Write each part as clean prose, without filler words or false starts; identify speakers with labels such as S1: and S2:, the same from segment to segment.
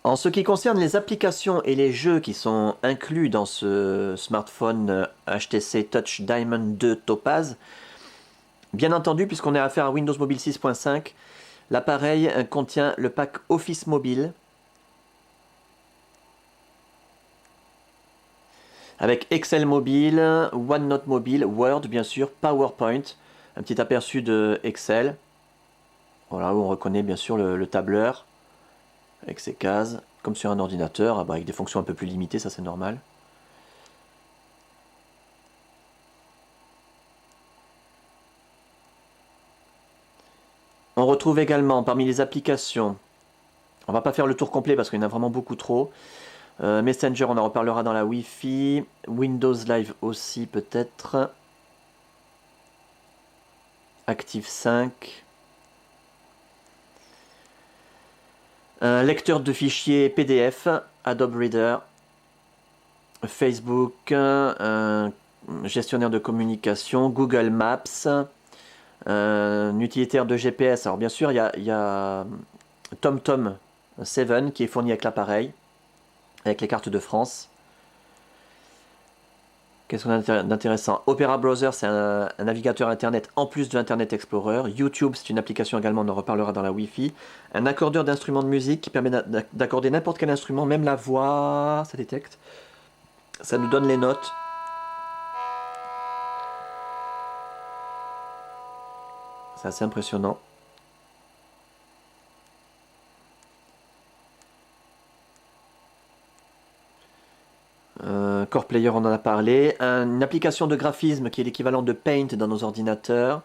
S1: En ce qui concerne les applications et les jeux qui sont inclus dans ce smartphone HTC Touch Diamond 2 Topaz, bien entendu, puisqu'on a affaire à Windows Mobile 6.5, l'appareil contient le pack Office Mobile, avec Excel mobile, OneNote mobile, Word bien sûr, PowerPoint, un petit aperçu de Excel, voilà, où on reconnaît bien sûr le tableur, avec ses cases, comme sur un ordinateur, avec des fonctions un peu plus limitées, ça c'est normal. On retrouve également parmi les applications, on va pas faire le tour complet parce qu'il y en a vraiment beaucoup trop. Messenger, on en reparlera dans la Wi-Fi. Windows Live aussi peut-être. Active 5. Un lecteur de fichiers PDF, Adobe Reader. Facebook, un gestionnaire de communication, Google Maps, un utilitaire de GPS. Alors bien sûr, il y a TomTom 7 qui est fourni avec l'appareil, avec les cartes de France. Qu'est-ce qu'on a d'intéressant? Opera Browser, c'est un navigateur internet en plus de Internet Explorer. YouTube, c'est une application également, on en reparlera dans la Wi-Fi. Un accordeur d'instruments de musique qui permet d'accorder n'importe quel instrument, même la voix, ça détecte. Ça nous donne les notes. C'est assez impressionnant. Core Player, on en a parlé. Une application de graphisme qui est l'équivalent de Paint dans nos ordinateurs.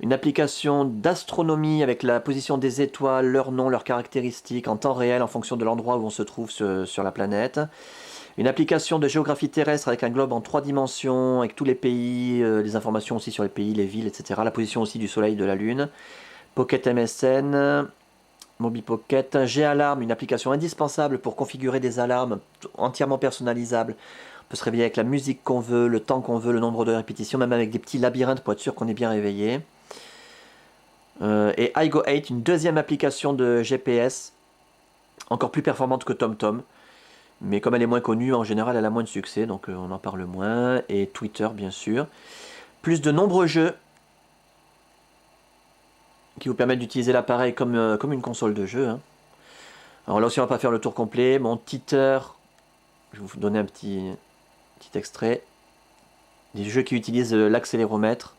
S1: Une application d'astronomie avec la position des étoiles, leur nom, leurs caractéristiques en temps réel en fonction de l'endroit où on se trouve sur la planète. Une application de géographie terrestre avec un globe en 3 dimensions, avec tous les pays, les informations aussi sur les pays, les villes, etc. La position aussi du soleil, de la lune. Pocket MSN, MobiPocket, G-Alarm, une application indispensable pour configurer des alarmes entièrement personnalisables. On peut se réveiller avec la musique qu'on veut, le temps qu'on veut, le nombre de répétitions, même avec des petits labyrinthes pour être sûr qu'on est bien réveillé. Et iGo8, une deuxième application de GPS, encore plus performante que TomTom. Mais comme elle est moins connue, en général, elle a moins de succès, donc on en parle moins. Et Twitter, bien sûr. Plus de nombreux jeux qui vous permettent d'utiliser l'appareil comme une console de jeu. Hein. Alors là aussi, on va pas faire le tour complet. Mon titre, je vais vous donner un petit extrait. Des jeux qui utilisent l'accéléromètre.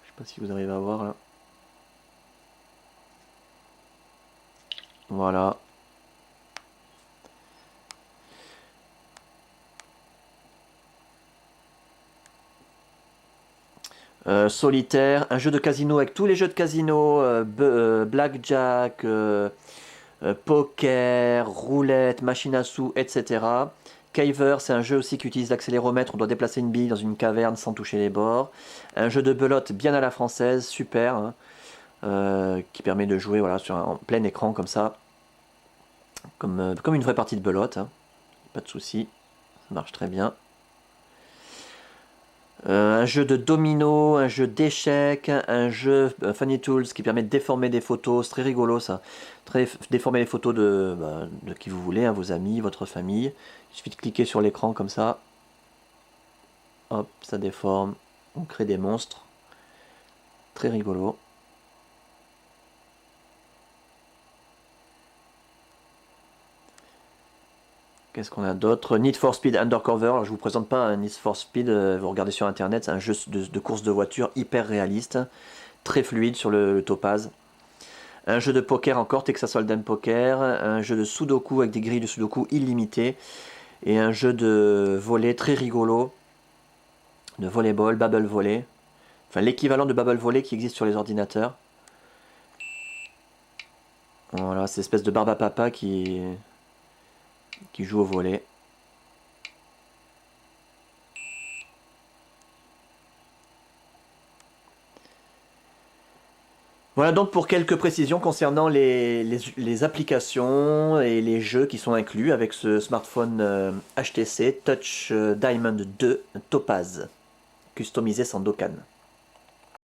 S1: Je sais pas si vous arrivez à voir là. Voilà. Solitaire, un jeu de casino avec tous les jeux de casino, blackjack, poker, roulette, machine à sous, etc. Caver, c'est un jeu aussi qui utilise l'accéléromètre, on doit déplacer une bille dans une caverne sans toucher les bords. Un jeu de belote bien à la française, super, hein, qui permet de jouer voilà, en plein écran comme ça, comme une vraie partie de belote, hein. Pas de souci, ça marche très bien. Un jeu de domino, un jeu d'échecs, un jeu Funny Tools qui permet de déformer des photos, c'est très rigolo ça. Déformer les photos de qui vous voulez, hein, vos amis, votre famille. Il suffit de cliquer sur l'écran comme ça. Hop, ça déforme. On crée des monstres. Très rigolo. Qu'est-ce qu'on a d'autre? Need for Speed Undercover. Alors, je vous présente pas un Need for Speed, vous regardez sur internet, c'est un jeu de course de voiture hyper réaliste, très fluide sur le Topaz. Un jeu de poker encore, Texas Hold'em Poker, un jeu de Sudoku avec des grilles de Sudoku illimitées, et un jeu de volley très rigolo, de volleyball, Bubble Volley, enfin l'équivalent de Bubble Volley qui existe sur les ordinateurs. Voilà, c'est espèce de barbe à papa qui joue au volley. Voilà donc pour quelques précisions concernant les applications et les jeux qui sont inclus avec ce smartphone HTC Touch Diamond 2 Topaz, customisé sans Dokkan.